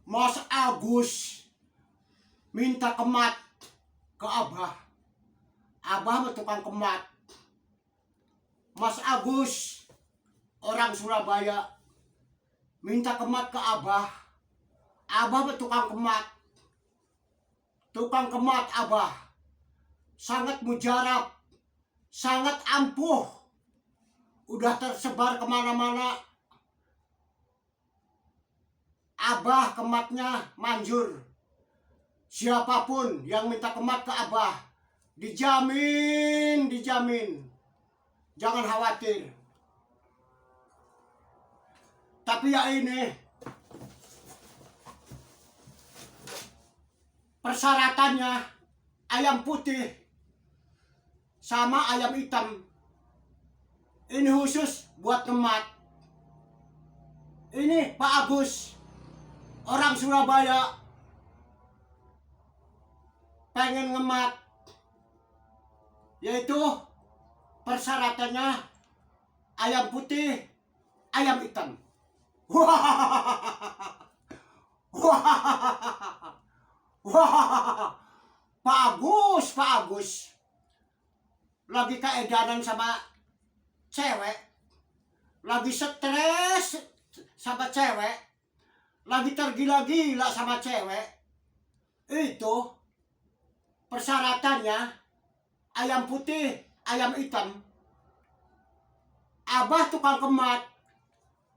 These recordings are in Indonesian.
Mas Agus minta kemat ke Abah. Abah mah tukang kemat. Mas Agus orang Surabaya minta kemat ke Abah. Abah mah tukang kemat. Tukang kemat Abah sangat mujarab, sangat ampuh, udah tersebar kemana-mana. Abah kematnya manjur. Siapapun yang minta kemat ke Abah dijamin, jangan khawatir. Tapi ya ini persyaratannya ayam putih sama ayam hitam. Ini khusus buat kemat. Ini Pak Agus orang Surabaya pengen ngemat, yaitu persyaratannya ayam putih, ayam hitam. Pak Agus lagi keedanan sama cewek, lagi stres sama cewek, lagi tergila-gila sama cewek. Itu persyaratannya ayam putih, ayam hitam. Abah tukang kemat,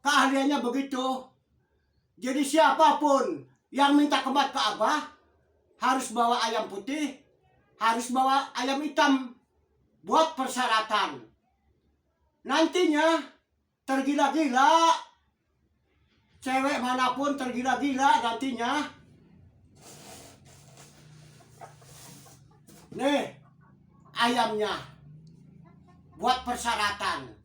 keahliannya begitu. Jadi siapapun yang minta kemat ke Abah harus bawa ayam putih, harus bawa ayam hitam buat persyaratan. Nantinya tergila-gila, cewek manapun tergila-gila nantinya. Nih ayamnya buat persyaratan.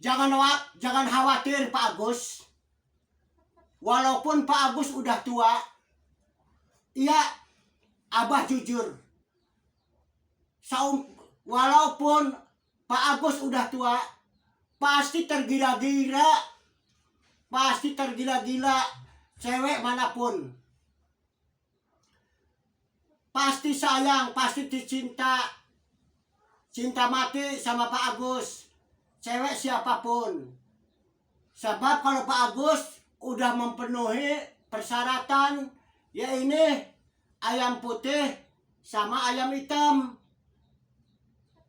Jangan khawatir Pak Agus. Walaupun Pak Agus udah tua, iya Abah jujur. Walaupun Pak Agus udah tua, pasti tergila-gila. Pasti tergila-gila cewek manapun. Pasti sayang, pasti dicinta. Cinta mati sama Pak Agus. Cewek siapapun. Sebab kalau Pak Agus udah memenuhi persyaratan, ya ini ayam putih sama ayam hitam.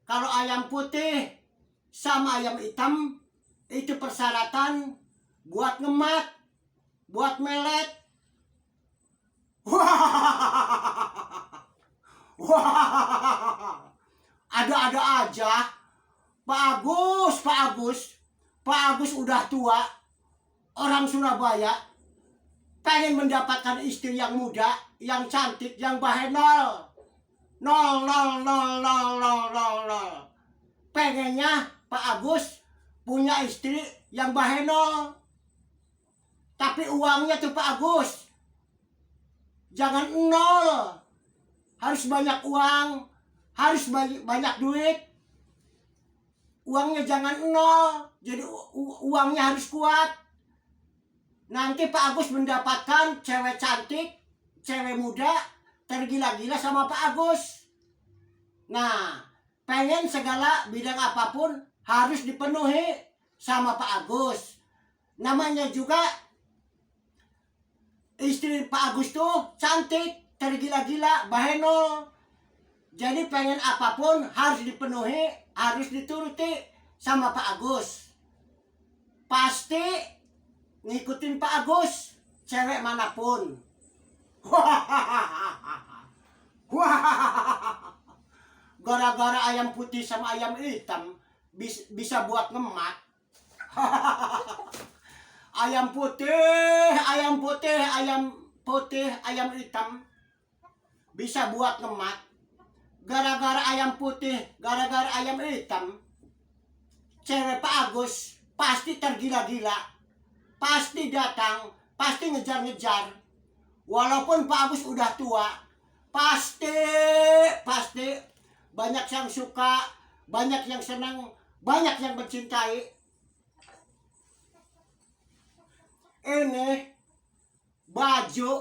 Kalau ayam putih sama ayam hitam itu persyaratan buat ngemat, buat melet. Ada-ada aja. Pak Agus udah tua, orang Surabaya, pengen mendapatkan istri yang muda, yang cantik, yang bahenol. Nol. Pengennya Pak Agus punya istri yang bahenol. Tapi uangnya tuh Pak Agus jangan nol. Harus banyak uang, harus banyak duit. Uangnya jangan nol, jadi uangnya harus kuat. Nanti Pak Agus mendapatkan cewek cantik, cewek muda, tergila-gila sama Pak Agus. Nah, pengen segala bidang apapun harus dipenuhi sama Pak Agus. Namanya juga istri Pak Agus tuh cantik, tergila-gila, bahenol. Jadi pengen apapun harus dipenuhi, harus dituruti sama Pak Agus. Pasti ngikutin Pak Agus, cewek manapun. Gara-gara ayam putih sama ayam hitam bisa buat ngemat. Ayam putih, ayam hitam bisa buat ngemat. Gara-gara ayam putih, gara-gara ayam hitam, cewek Pak Agus pasti tergila-gila, pasti datang, pasti ngejar-ngejar. Walaupun Pak Agus udah tua, Pasti, pasti banyak yang suka, banyak yang senang, banyak yang mencintai. Ini baju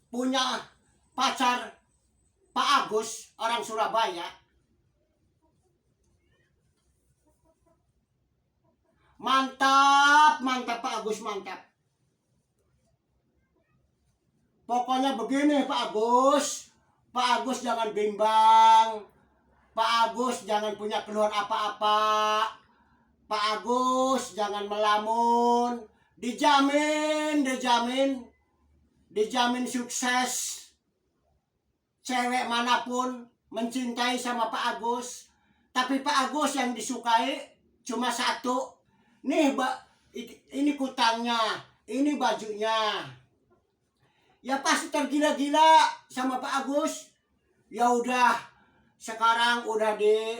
punya pacar Pak Agus, orang Surabaya. Mantap, mantap Pak Agus, mantap. Pokoknya begini Pak Agus. Pak Agus jangan bimbang. Pak Agus jangan punya keluhan apa-apa. Pak Agus jangan melamun. Dijamin, dijamin. Dijamin sukses. Cewek manapun mencintai sama Pak Agus. Tapi Pak Agus yang disukai cuma satu. Nih, ini kutangnya, ini bajunya. Ya pasti tergila-gila sama Pak Agus. Ya udah, sekarang udah di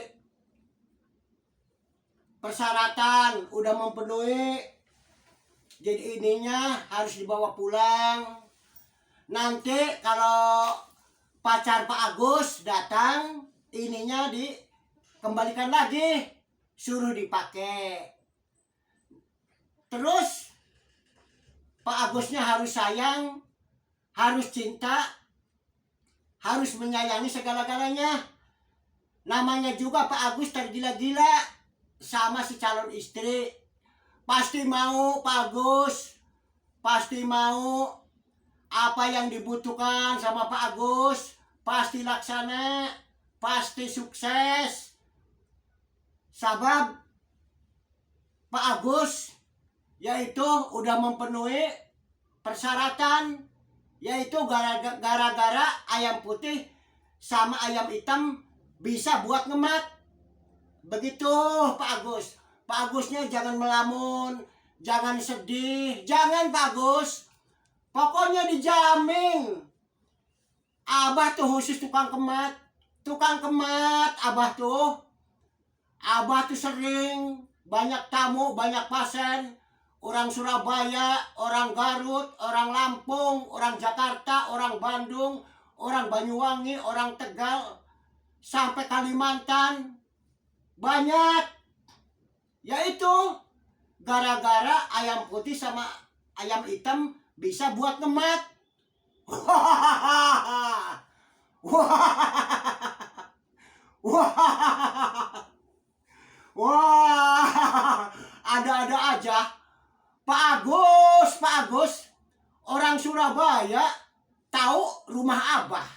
persyaratan, udah memenuhi. Jadi ininya harus dibawa pulang. Nanti kalau pacar Pak Agus datang, ininya dikembalikan lagi, suruh dipakai. Terus Pak Agusnya harus sayang, harus cinta, harus menyayangi segala-galanya. Namanya juga Pak Agus tergila-gila sama si calon istri. Pasti mau Pak Agus, pasti mau apa yang dibutuhkan sama Pak Agus, pasti laksana, pasti sukses. Sabab Pak Agus yaitu udah memenuhi persyaratan, yaitu gara-gara ayam putih sama ayam hitam bisa buat ngemat. Begitu Pak Agus. Pak Agusnya jangan melamun, jangan sedih, jangan Pak Agus. Pokoknya dijamin. Abah tuh khusus tukang kemat. Tukang kemat Abah tuh. Abah tuh sering banyak tamu, banyak pasien. Orang Surabaya, orang Garut, orang Lampung, orang Jakarta, orang Bandung, orang Banyuwangi, orang Tegal, sampai Kalimantan. Banyak. Yaitu gara-gara ayam putih sama ayam hitam bisa buat ngemat. Wah, ada-ada aja. Pak Agus, orang Surabaya tahu rumah Abah.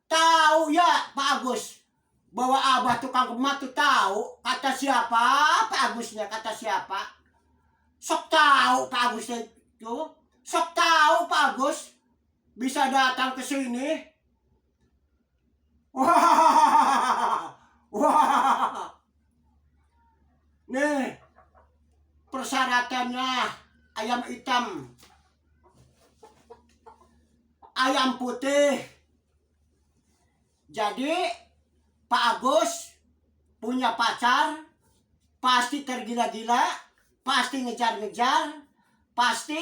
Tahu ya Pak Agus, bahwa Abah tukang kemat tuh tahu. Kata siapa Pak Agusnya, kata siapa? Sok tahu Pak Agusnya itu. Sok tahu Pak Agus bisa datang ke sini. Wah, wah. Nih, persyaratannya ayam hitam, ayam putih. Jadi Pak Agus punya pacar, pasti tergila-gila, pasti ngejar-ngejar, pasti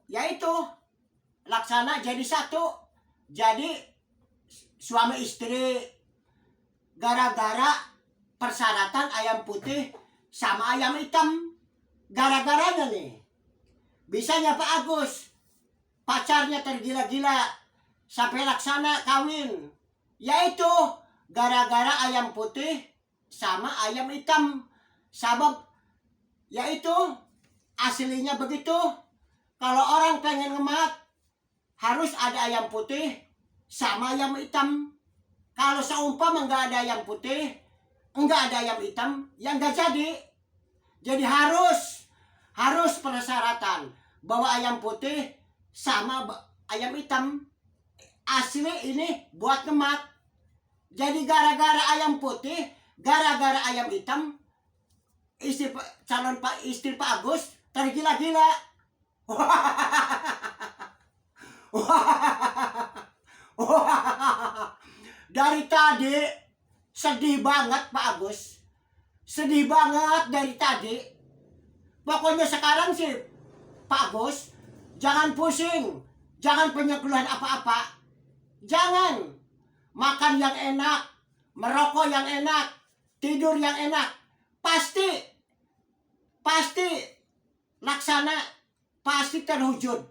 yaitu laksana jadi satu, jadi suami istri. Gara-gara persyaratan ayam putih sama ayam hitam. Gara-garanya nih, bisanya Pak Agus pacarnya tergila-gila sampai laksana kawin, yaitu gara-gara ayam putih sama ayam hitam. Sabab yaitu aslinya begitu. Kalau orang pengen ngemat harus ada ayam putih sama ayam hitam. Kalau seumpama nggak ada ayam putih, nggak ada ayam hitam, ya nggak jadi. Jadi harus persyaratan bahwa ayam putih sama ayam hitam asli ini buat ngemat. Jadi gara-gara ayam putih, gara-gara ayam hitam, calon istri Pak Agus tergila-gila. Dari tadi sedih banget Pak Agus. Sedih banget dari tadi. Pokoknya sekarang sih Pak Agus, jangan pusing, jangan punya keluhan apa-apa. Jangan makan yang enak, merokok yang enak, tidur yang enak. Pasti laksana, pasti terwujud.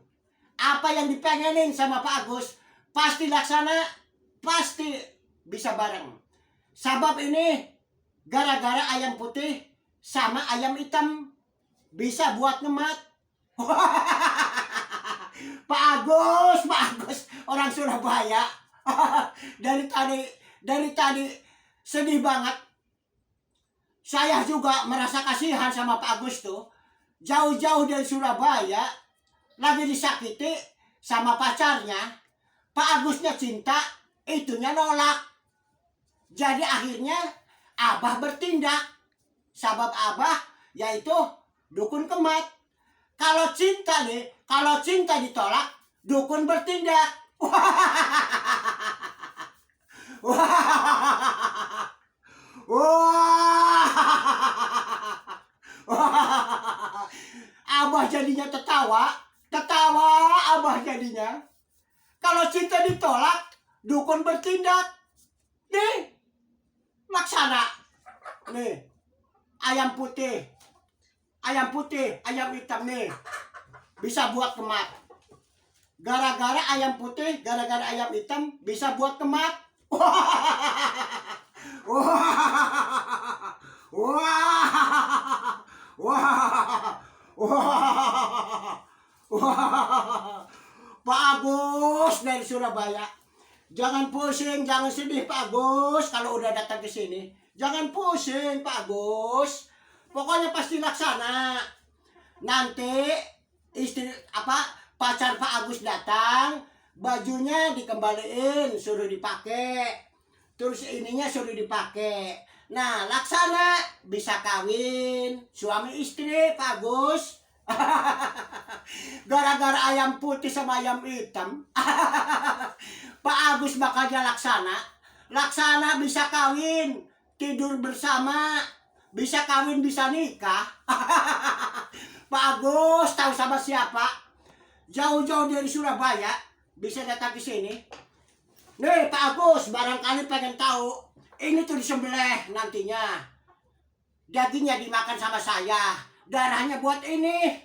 Apa yang dipengenin sama Pak Agus, pasti laksana, pasti bisa bareng. Sebab ini gara-gara ayam putih sama ayam hitam bisa buat ngemat. Pak Agus, orang Surabaya. dari tadi sedih banget. Saya juga merasa kasihan sama Pak Agus tuh. Jauh-jauh dari Surabaya, lagi disakiti sama pacarnya. Pak Agusnya cinta, itunya nolak. Jadi akhirnya Abah bertindak. Sabab Abah yaitu dukun kemat. Kalau cinta ditolak, dukun bertindak. Abah jadinya ketawa Abah jadinya. Kalau cinta ditolak, dukun bertindak. Nih, laksana. Nih, ayam putih, ayam hitam nih. Bisa buat kemat. Gara-gara ayam putih, gara-gara ayam hitam bisa buat kemat. Pak Agus dari Surabaya. Jangan pusing, jangan sedih Pak Agus kalau udah datang ke sini. Jangan pusing Pak Agus. Pokoknya pasti laksana. Nanti pacar Pak Agus datang, bajunya dikembaliin, suruh dipakai. Terus ininya suruh dipakai. Nah, laksana bisa kawin suami istri Pak Agus. Gara-gara ayam putih sama ayam hitam. Pak Agus bakalnya laksana bisa kawin, tidur bersama, bisa kawin, bisa nikah. Pak Agus tahu sama siapa? Jauh-jauh dari Surabaya bisa datang ke sini. Nih Pak Agus, barangkali pengen tahu, ini tuh disembelih nantinya. Dagingnya dimakan sama saya, darahnya buat ini,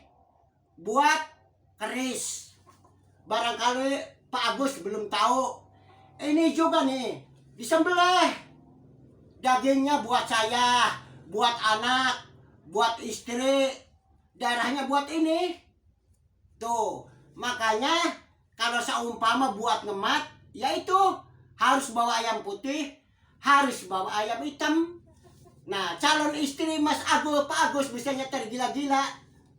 buat keris. Barangkali Pak Agus belum tahu. Ini juga nih, disembelih. Dagingnya buat saya, buat anak, buat istri. Darahnya buat ini. Tuh, makanya kalau seumpama buat ngemat, yaitu harus bawa ayam putih, harus bawa ayam hitam. Nah, calon istri Pak Agus bisanya tergila-gila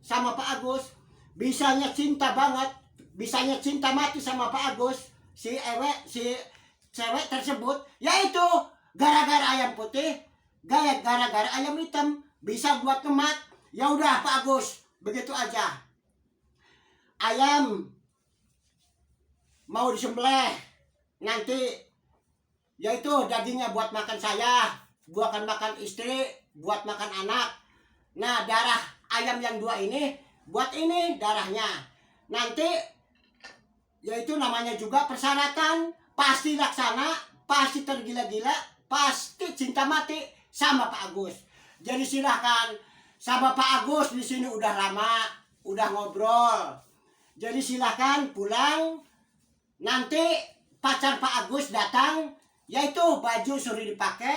sama Pak Agus. Bisanya cinta banget, bisanya cinta mati sama Pak Agus. Si cewek tersebut, yaitu gara-gara ayam putih, gara-gara ayam hitam bisa buat kemat. Ya udah Pak Agus, begitu aja. Ayam mau disembelih nanti, yaitu dagingnya buat makan saya, buat makan istri, buat makan anak. Nah, darah ayam yang dua ini buat ini darahnya. Nanti yaitu namanya juga persyaratan, pasti laksana, pasti tergila-gila, pasti cinta mati sama Pak Agus. Jadi silahkan sama Pak Agus di sini udah lama, udah ngobrol. Jadi silahkan pulang. Nanti pacar Pak Agus datang, yaitu baju suruh dipakai,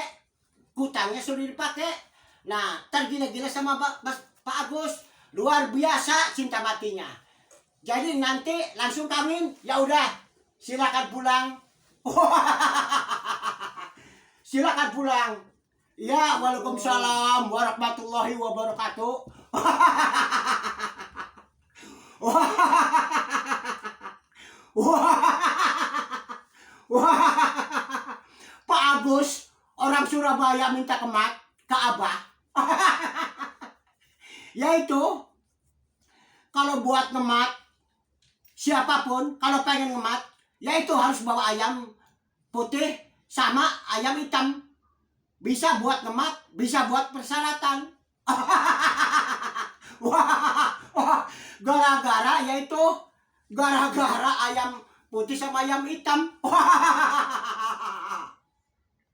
kutangnya suruh dipakai. Nah, tergila-gila sama Pak Agus, luar biasa cinta matinya. Jadi nanti langsung kawin, ya udah, silakan pulang. Silakan pulang. Ya, waalaikumsalam warahmatullahi wabarakatuh. Pak Agus, orang Surabaya minta kemat ke Abah. Yaitu kalau buat ngemat, siapapun kalau pengen ngemat, yaitu harus bawa ayam putih sama ayam hitam. Bisa buat ngemat, bisa buat persyaratan. Gara-gara yaitu gara-gara ayam Putih sama ayam hitam.